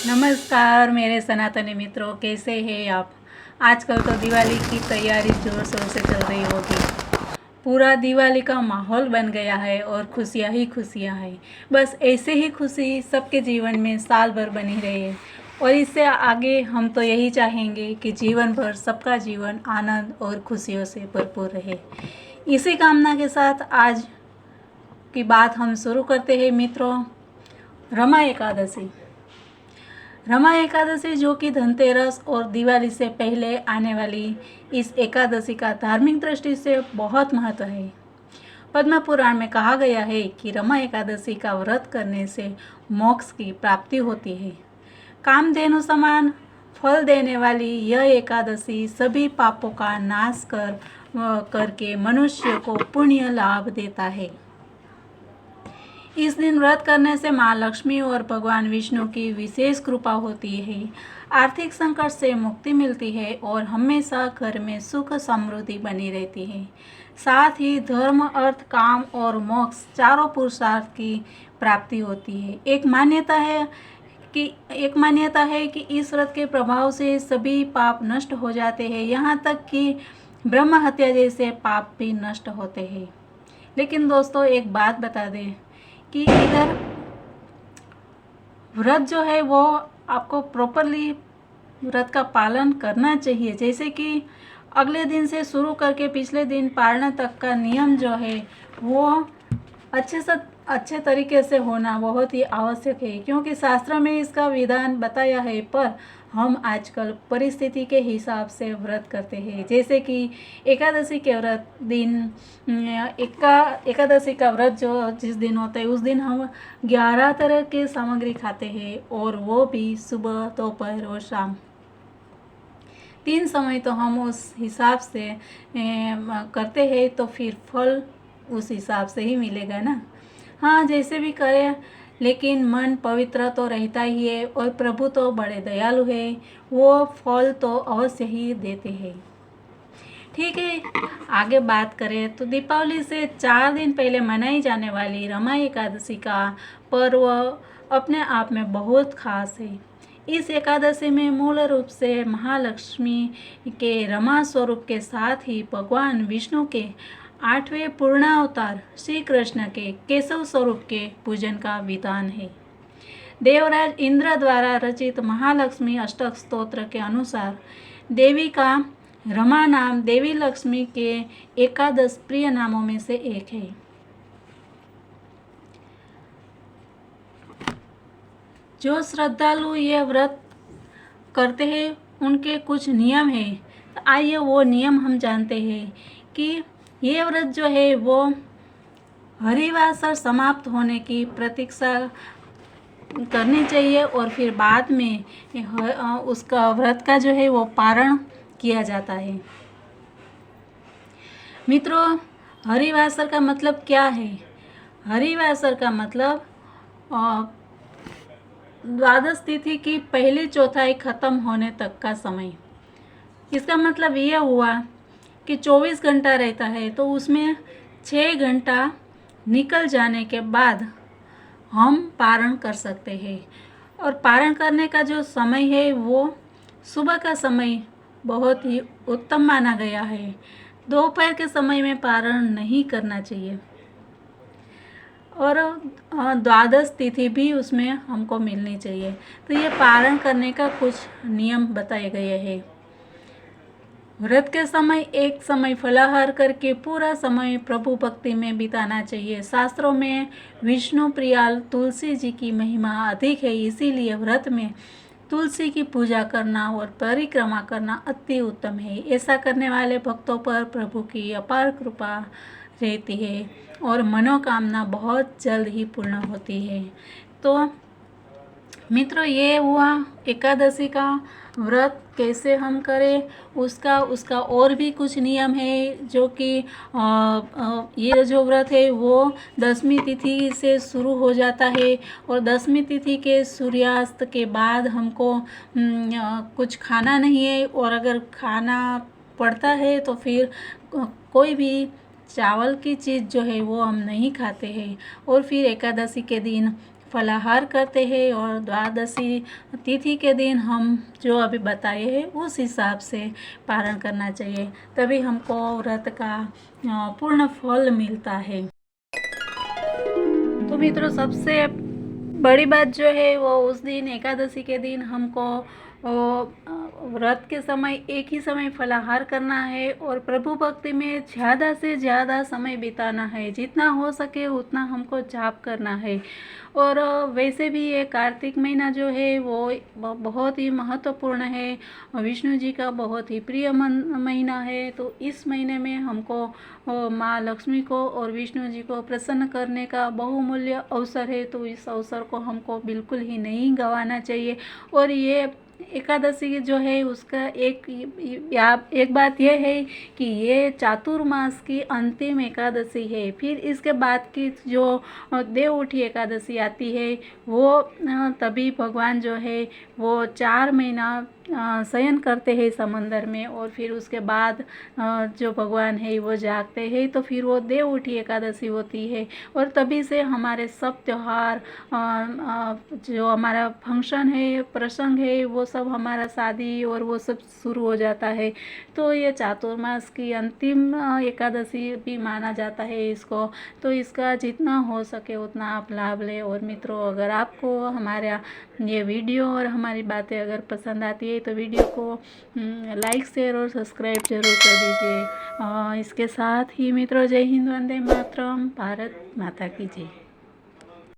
नमस्कार मेरे सनातनी मित्रों, कैसे हैं आप। आजकल तो दिवाली की तैयारी ज़ोर शोर से चल रही होगी। पूरा दिवाली का माहौल बन गया है और खुशियाँ ही खुशियाँ हैं। बस ऐसे ही खुशी सबके जीवन में साल भर बनी रहे और इससे आगे हम तो यही चाहेंगे कि जीवन भर सबका जीवन आनंद और खुशियों से भरपूर रहे। इसी कामना के साथ आज की बात हम शुरू करते हैं मित्रों। रमा एकादशी। रमा एकादशी जो कि धनतेरस और दिवाली से पहले आने वाली इस एकादशी का धार्मिक दृष्टि से बहुत महत्व है। पद्म पुराण में कहा गया है कि रमा एकादशी का व्रत करने से मोक्ष की प्राप्ति होती है। कामधेनु समान फल देने वाली यह एकादशी सभी पापों का नाश करके मनुष्य को पुण्य लाभ देता है। इस दिन व्रत करने से माँ लक्ष्मी और भगवान विष्णु की विशेष कृपा होती है। आर्थिक संकट से मुक्ति मिलती है और हमेशा घर में सुख समृद्धि बनी रहती है। साथ ही धर्म, अर्थ, काम और मोक्ष चारों पुरुषार्थ की प्राप्ति होती है। एक मान्यता है कि इस व्रत के प्रभाव से सभी पाप नष्ट हो जाते हैं, यहाँ तक कि ब्रह्म हत्या जैसे पाप भी नष्ट होते हैं। लेकिन दोस्तों, एक बात बता दें कि इधर व्रत जो है वो आपको प्रॉपरली व्रत का पालन करना चाहिए। जैसे कि अगले दिन से शुरू करके पिछले दिन पारना तक का नियम जो है वो अच्छे तरीके से होना बहुत ही आवश्यक है, क्योंकि शास्त्र में इसका विधान बताया है, पर हम आजकल परिस्थिति के हिसाब से व्रत करते हैं। जैसे कि एकादशी के व्रत दिन एकादशी का व्रत जो जिस दिन होता है उस दिन हम 11 तरह के सामग्री खाते हैं, और वो भी सुबह, दोपहर और शाम। 3 समय तो हम उस हिसाब से करते हैं, तो फिर फल उस हिसाब से ही मिलेगा ना। हाँ, जैसे भी करें, लेकिन मन पवित्र तो रहता ही है और प्रभु तो बड़े दयालु है, वो फल तो अवश्य ही देते हैं। ठीक है, आगे बात करें तो दीपावली से 4 दिन पहले मनाई जाने वाली रमा एकादशी का पर्व अपने आप में बहुत खास है। इस एकादशी में मूल रूप से महालक्ष्मी के रमा स्वरूप के साथ ही भगवान विष्णु के 8वें पूर्णावतार श्री कृष्ण के केशव स्वरूप के पूजन का विधान है। देवराज इंद्र द्वारा रचित महालक्ष्मी अष्टक स्तोत्र के अनुसार देवी का रमा नाम देवी लक्ष्मी के एकादश प्रिय नामों में से एक है। जो श्रद्धालु ये व्रत करते हैं उनके कुछ नियम हैं। तो आइए वो नियम हम जानते हैं कि ये व्रत जो है वो हरिवासर समाप्त होने की प्रतीक्षा करनी चाहिए और फिर बाद में उसका व्रत का जो है वो पारण किया जाता है। मित्रों, हरिवासर का मतलब क्या है? हरिवासर का मतलब द्वादश तिथि की पहली चौथाई खत्म होने तक का समय। इसका मतलब ये हुआ कि 24 घंटा रहता है, तो उसमें 6 घंटा निकल जाने के बाद हम पारण कर सकते हैं। और पारण करने का जो समय है वो सुबह का समय बहुत ही उत्तम माना गया है। दोपहर के समय में पारण नहीं करना चाहिए और द्वादश तिथि भी उसमें हमको मिलनी चाहिए। तो ये पारण करने का कुछ नियम बताए गए हैं। व्रत के समय एक समय फलाहार करके पूरा समय प्रभु भक्ति में बिताना चाहिए। शास्त्रों में विष्णु प्रियाल तुलसी जी की महिमा अधिक है, इसीलिए व्रत में तुलसी की पूजा करना और परिक्रमा करना अति उत्तम है। ऐसा करने वाले भक्तों पर प्रभु की अपार कृपा रहती है और मनोकामना बहुत जल्द ही पूर्ण होती है। तो मित्रों, ये हुआ एकादशी का व्रत कैसे हम करें, उसका और भी कुछ नियम है, जो कि ये जो व्रत है वो 10वीं तिथि से शुरू हो जाता है और 10वीं तिथि के सूर्यास्त के बाद हमको कुछ खाना नहीं है, और अगर खाना पड़ता है तो फिर कोई भी चावल की चीज़ जो है वो हम नहीं खाते हैं। और फिर एकादशी के दिन फलाहार करते हैं और द्वादशी तिथि के दिन हम जो अभी बताए हैं उस हिसाब से पारण करना चाहिए, तभी हमको व्रत का पूर्ण फल मिलता है। तो मित्रों, सबसे बड़ी बात जो है वो उस दिन एकादशी के दिन हमको व्रत के समय एक ही समय फलाहार करना है और प्रभु भक्ति में ज़्यादा से ज़्यादा समय बिताना है। जितना हो सके उतना हमको जाप करना है। और वैसे भी ये कार्तिक महीना जो है वो बहुत ही महत्वपूर्ण है, विष्णु जी का बहुत ही प्रिय महीना है। तो इस महीने में हमको माँ लक्ष्मी को और विष्णु जी को प्रसन्न करने का बहुमूल्य अवसर है। तो इस अवसर को हमको बिल्कुल ही नहीं गंवाना चाहिए। और ये एकादशी जो है उसका एक बात यह है कि ये चातुर्मास की अंतिम एकादशी है। फिर इसके बाद की जो देव उठी एकादशी आती है वो तभी भगवान जो है वो 4 महीना शयन करते हैं समंदर में, और फिर उसके बाद जो भगवान है वो जागते हैं। तो फिर वो देव उठी एकादशी होती है और तभी से हमारे सब त्यौहार, जो हमारा फंक्शन है, प्रसंग है, वो सब हमारा शादी और वो सब शुरू हो जाता है। तो ये चातुर्मास की अंतिम एकादशी भी माना जाता है इसको। तो इसका जितना हो सके उतना आप लाभ लें। और मित्रों, अगर आपको हमारा ये वीडियो और हमारी बातें अगर पसंद आती है तो वीडियो को लाइक, शेयर और सब्सक्राइब जरूर कर दीजिए। इसके साथ ही मित्रों, जय हिंद, वंदे मातरम, भारत माता की जय।